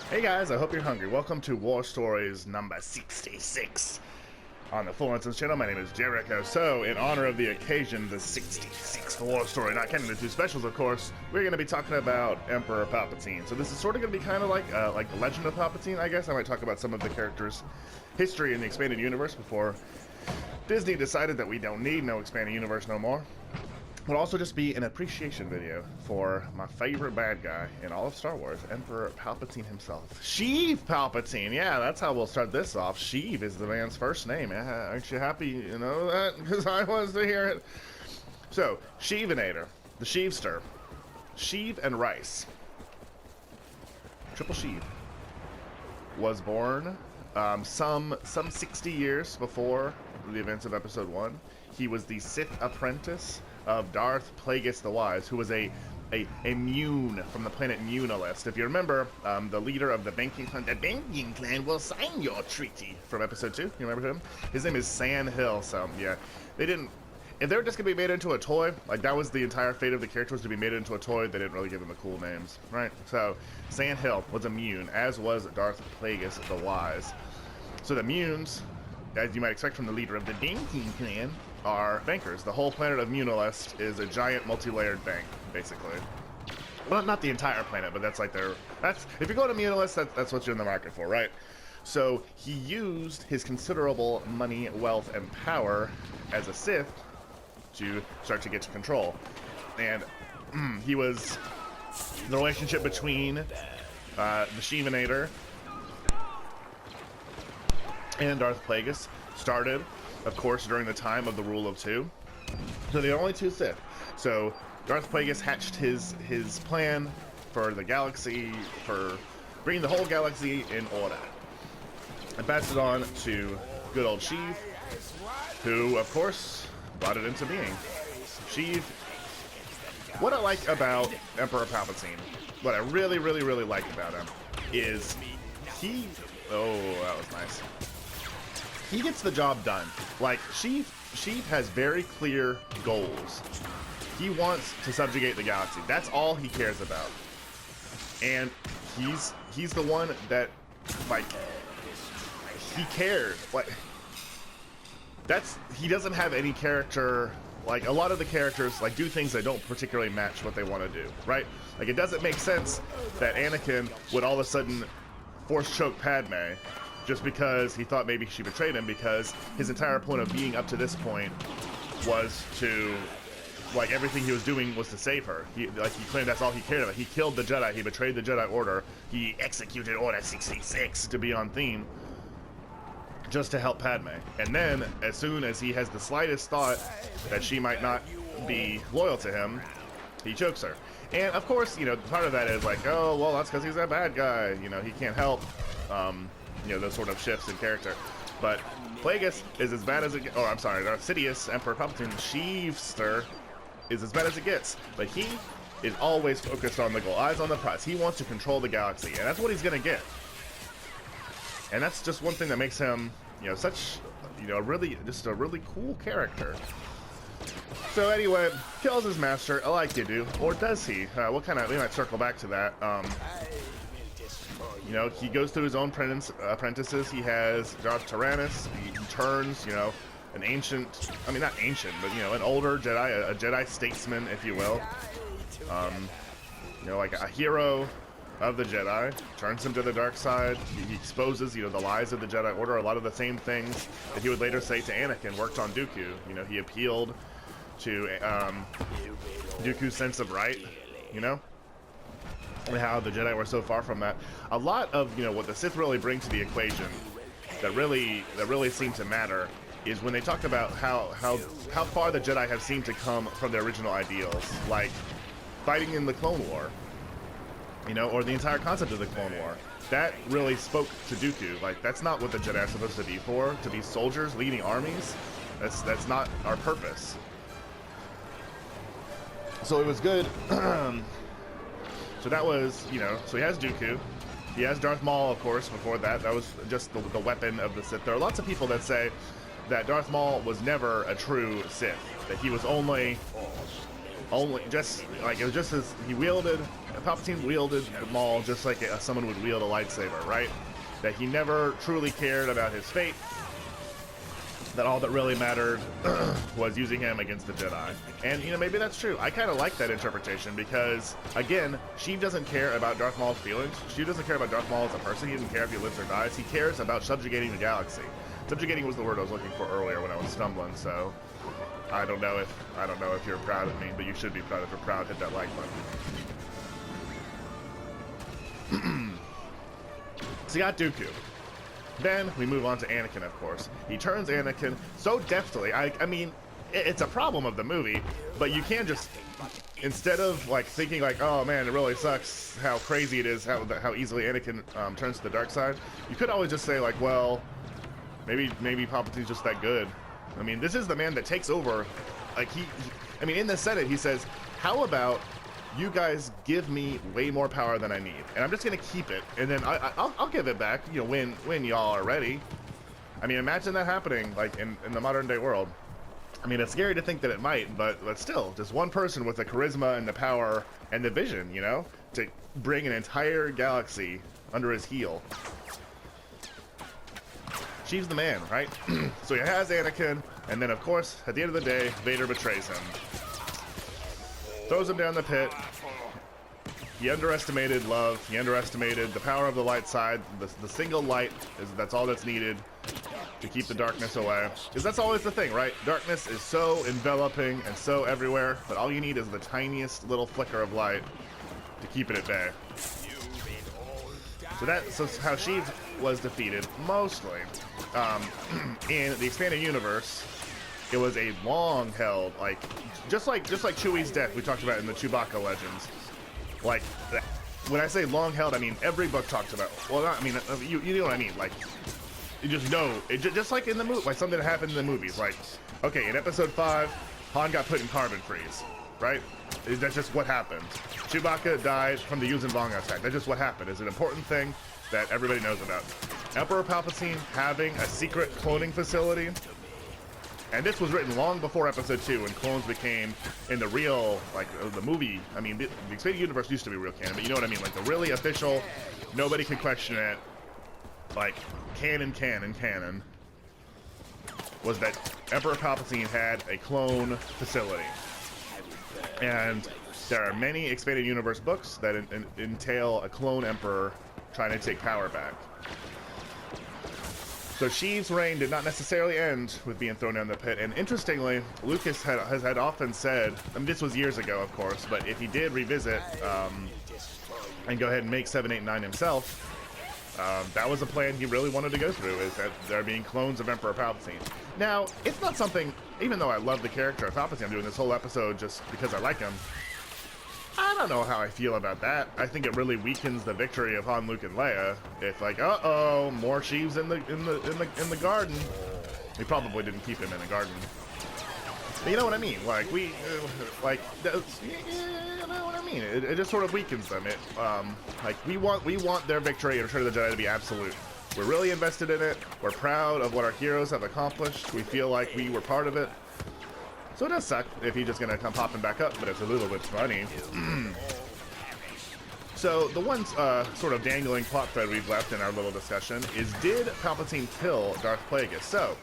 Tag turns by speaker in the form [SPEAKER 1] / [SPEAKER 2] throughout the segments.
[SPEAKER 1] Hey guys, I hope you're hungry. Welcome to War Stories number 66 on the Full Nonsense channel. My name is Jericho. So, in honor of the occasion, the 66th War Story, not counting the two specials, of course, we're going to be talking about Emperor Palpatine. So this is sort of going to be kind of like the Legend of Palpatine, I guess. I might talk about some of the characters' history in the expanded universe before Disney decided that we don't need no expanded universe no more. It'll also just be an appreciation video for my favorite bad guy in all of Star Wars, Emperor Palpatine himself. Sheev Palpatine, yeah, that's how we'll start this off. Sheev is the man's first name. Aren't you happy you know that? Because I was to hear it. So, Sheevinator, the Sheevster, Sheev and Rice. Triple Sheev was born some 60 years before the events of Episode 1. He was the Sith apprentice of Darth Plagueis the Wise, who was a Mune from the planet Munalist. If you remember, the leader of the banking clan will sign your treaty from Episode 2. You remember him? His name is Sand Hill. So yeah, they didn't. If they were just gonna be made into a toy, like that was the entire fate of the character, was to be made into a toy. They didn't really give them the cool names, right? So Sand Hill was a Mune, as was Darth Plagueis the Wise. So the Munes, as you might expect from the leader of the banking clan, are bankers. The whole planet of Munalist is a giant multi-layered bank, basically. Well, not the entire planet, but that's like if you go to Munalist, that's what you're in the market for, right? So he used his considerable money, wealth, and power as a Sith to start to get to control. And he was the relationship between the Sheevinator and Darth Plagueis started, of course, during the time of the Rule of Two. So the only two Sith. So Darth Plagueis hatched his plan for the galaxy, for bringing the whole galaxy in order, and passed it on to good old Sheev, who, of course, brought it into being. Sheev. What I like about Emperor Palpatine, what I really, really, really like about him, is he. Oh, that was nice. He gets the job done. Like, Sheev has very clear goals. He wants to subjugate the galaxy. That's all he cares about. And he's the one that, like, he cares. Like, he doesn't have any character. Like, a lot of the characters, like, do things that don't particularly match what they want to do, right? Like, it doesn't make sense that Anakin would all of a sudden force choke Padme just because he thought maybe she betrayed him, because his entire point of being up to this point was to, like, everything he was doing was to save her. He claimed that's all he cared about. He killed the Jedi, he betrayed the Jedi Order, he executed Order 66 to be on theme, just to help Padme. And then, as soon as he has the slightest thought that she might not be loyal to him, he chokes her. And of course, you know, part of that is like, oh, well, that's because he's a bad guy. You know, he can't help, you know, those sort of shifts in character. But Plagueis is as bad as it gets. Oh, I'm sorry, Sidious, Emperor Palpatine, the Sheevster, is as bad as it gets. But he is always focused on the goal, eyes on the prize. He wants to control the galaxy, and that's what he's gonna get. And that's just one thing that makes him, you know, such, you know, just a really cool character. So anyway, kills his master, like you do, or does he? We might circle back to that. You know, he goes through his own apprentices. He has Darth Tyrannus. He turns, you know, an ancient, I mean, not ancient, but, you know, an older Jedi, a Jedi statesman, if you will. You know, like a hero of the Jedi, turns him to the dark side. He exposes, you know, the lies of the Jedi Order. A lot of the same things that he would later say to Anakin worked on Dooku. You know, he appealed to Dooku's sense of right, you know, and how the Jedi were so far from that. A lot of, you know, what the Sith really bring to the equation that really seem to matter is when they talk about how far the Jedi have seemed to come from their original ideals, like fighting in the Clone War, you know, or the entire concept of the Clone War. That really spoke to Dooku. Like, that's not what the Jedi are supposed to be for, to be soldiers leading armies. That's not our purpose. So it was good. So that was, you know, so he has Dooku. He has Darth Maul, of course, before that. That was just the weapon of the Sith. There are lots of people that say that Darth Maul was never a true Sith, that he was only only just like it was just as he wielded, Palpatine wielded the Maul just like someone would wield a lightsaber, right? That he never truly cared about his fate. That all that really mattered was using him against the Jedi. And, you know, maybe that's true. I kind of like that interpretation because, again, Sheev doesn't care about Darth Maul's feelings. Sheev doesn't care about Darth Maul as a person. He doesn't care if he lives or dies. He cares about subjugating the galaxy. Subjugating was the word I was looking for earlier when I was stumbling, so I don't know if you're proud of me, but you should be proud. If you're proud, hit that like button. So you got Dooku. Then we move on to Anakin, of course. He turns Anakin so deftly. I mean, it's a problem of the movie, but you can't just, instead of like thinking like, oh man, it really sucks how crazy it is, how easily Anakin turns to the dark side. You could always just say like, well, maybe Palpatine's just that good. I mean, this is the man that takes over. Like I mean, in the Senate, he says, how about you guys give me way more power than I need, and I'm just gonna keep it, and then I'll give it back, you know, when y'all are ready. I mean, imagine that happening, like, in the modern day world. I mean, it's scary to think that it might, but still, just one person with the charisma and the power and the vision, you know, to bring an entire galaxy under his heel. She's the man, right? So he has Anakin, and then, of course, at the end of the day, Vader betrays him. Throws him down the pit. He underestimated love. He underestimated the power of the light side. The single light that's all that's needed to keep the darkness away. Because that's always the thing, right? Darkness is so enveloping and so everywhere, but all you need is the tiniest little flicker of light to keep it at bay. So that's how Sheev was defeated, mostly. In the expanded universe, it was a long-held, like, just like Chewie's death we talked about in the Chewbacca Legends. Like, when I say long-held, I mean every book talks about. Well, not, I mean, you know what I mean. Like, you just know, just like in the movie, like something that happened in the movies. Like, okay, in Episode 5, Han got put in carbon freeze, right? That's just what happened. Chewbacca died from the Yuuzhan Vong attack. That's just what happened. It's an important thing that everybody knows about. Emperor Palpatine having a secret cloning facility. And this was written long before Episode 2 when clones became, in the real, like, the movie, I mean, the expanded universe used to be real canon, but you know what I mean, like, the really official, nobody could question it, like, canon, was that Emperor Palpatine had a clone facility. And there are many expanded universe books that entail a clone emperor trying to take power back. So Sheev's reign did not necessarily end with being thrown down the pit, and interestingly, Lucas has had often said, I mean, this was years ago, of course, but if he did revisit and go ahead and make 7, 8, 9 himself, that was a plan he really wanted to go through, is that there being clones of Emperor Palpatine. Now, it's not something, even though I love the character of Palpatine, I'm doing this whole episode just because I like him, I don't know how I feel about that. I think it really weakens the victory of Han, Luke, and Leia. If like, uh-oh, more Sheevs in the garden. We probably didn't keep him in the garden. But you know what I mean? Like you know what I mean? It just sort of weakens them. It like we want their victory in Return of the Jedi to be absolute. We're really invested in it. We're proud of what our heroes have accomplished. We feel like we were part of it. So it does suck if he's just gonna come popping back up, but it's a little bit funny. So the one sort of dangling plot thread we've left in our little discussion is, did Palpatine kill Darth Plagueis? So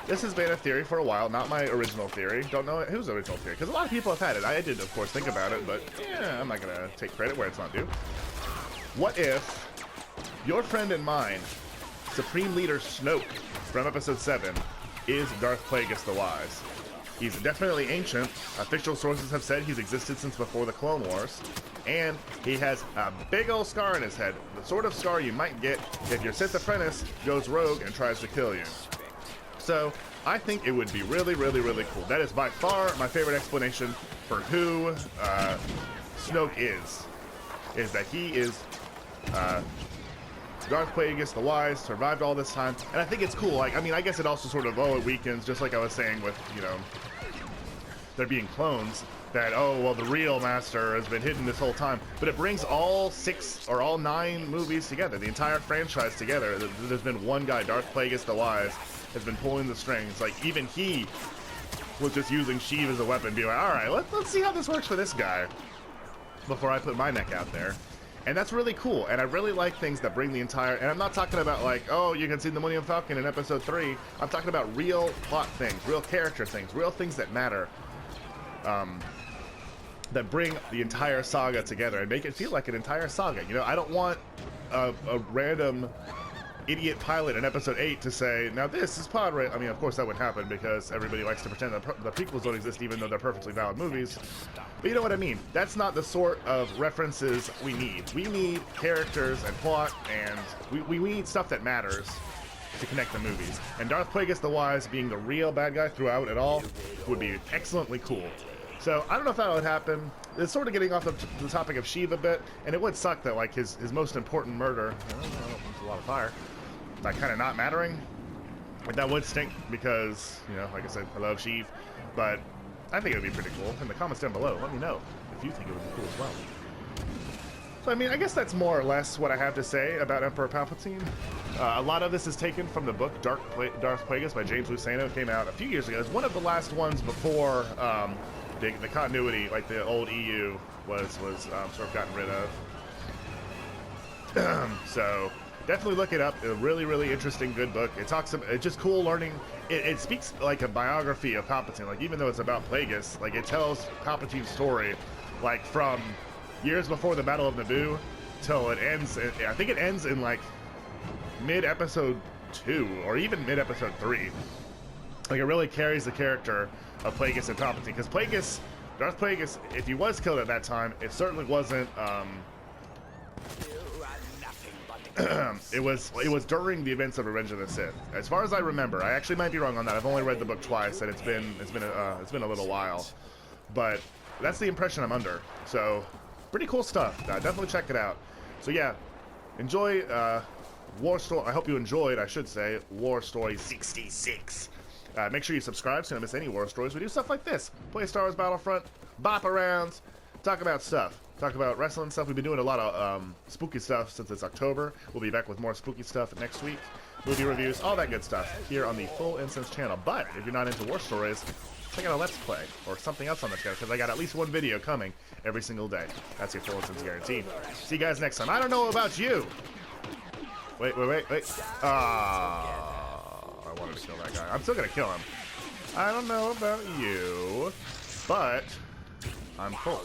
[SPEAKER 1] this has been a theory for a while, not my original theory. Don't know whose original theory, because a lot of people have had it. I did, of course, think about it, but yeah, I'm not gonna take credit where it's not due. What if your friend and mine, Supreme Leader Snoke from Episode 7, is Darth Plagueis the Wise? He's definitely ancient. Official sources have said he's existed since before the Clone Wars. And he has a big old scar in his head. The sort of scar you might get if your Sith apprentice goes rogue and tries to kill you. So, I think it would be really, really, really cool. That is by far my favorite explanation for who Snoke is that he is Darth Plagueis the Wise, survived all this time, and I think it's cool. Like, I mean, I guess it also sort of, it weakens, just like I was saying with, you know, there being clones, that, oh, well, the real master has been hidden this whole time, but it brings all 6 or all 9 movies together, the entire franchise together. There's been one guy, Darth Plagueis the Wise, has been pulling the strings. Like, even he was just using Sheev as a weapon, be like, all right, let's see how this works for this guy before I put my neck out there. And that's really cool, and I really like things that bring the entire, and I'm not talking about like, oh, you can see the Millennium Falcon in episode 3. I'm talking about real plot things, real character things, real things that matter, that bring the entire saga together and make it feel like an entire saga. You know, I don't want a random idiot pilot in episode 8 to say, now this is pod race. I mean, of course that would happen because everybody likes to pretend that the prequels don't exist even though they're perfectly valid movies. But you know what I mean. That's not the sort of references we need. We need characters and plot, and we need stuff that matters to connect the movies. And Darth Plagueis the Wise being the real bad guy throughout it all would be excellently cool. So I don't know if that would happen. It's sort of getting off the topic of Sheev a bit, and it would suck that like his most important murder, there's a lot of fire, like kind of not mattering. Like that would stink because, you know, like I said, I love Sheev, but I think it would be pretty cool. In the comments down below, let me know if you think it would be cool as well. So I mean, I guess that's more or less what I have to say about Emperor Palpatine. A lot of this is taken from the book Darth Plagueis by James Luceno. It came out a few years ago. It's one of the last ones before the continuity, like the old EU, was sort of gotten rid of. So definitely look it up. A really, really interesting, good book. It's just cool learning. It speaks like a biography of Palpatine. Like even though it's about Plagueis, like it tells Palpatine's story, like from years before the Battle of Naboo till it ends. I think it ends in like mid-episode 2 or even mid-episode 3. Like it really carries the character of Plagueis and Palpatine, because Darth Plagueis, if he was killed at that time, it certainly wasn't. It was during the events of Revenge of the Sith, as far as I remember. I actually might be wrong on that. I've only read the book twice, and it's been a little while, but that's the impression I'm under. So pretty cool stuff. Definitely check it out. So yeah, enjoy War Story. I hope you enjoyed, I should say, War Story 66. Make sure you subscribe so you don't miss any War Stories. We do stuff like this. Play Star Wars Battlefront, bop around, talk about stuff. Talk about wrestling stuff. We've been doing a lot of spooky stuff since it's October. We'll be back with more spooky stuff next week. Movie reviews, all that good stuff here on the Full Instance channel. But if you're not into War Stories, check out a Let's Play or something else on the channel, because I got at least one video coming every single day. That's your Full Instance guarantee. See you guys next time. I don't know about you. Wait. I wanted to kill that guy. I'm still gonna kill him. I don't know about you, but I'm full.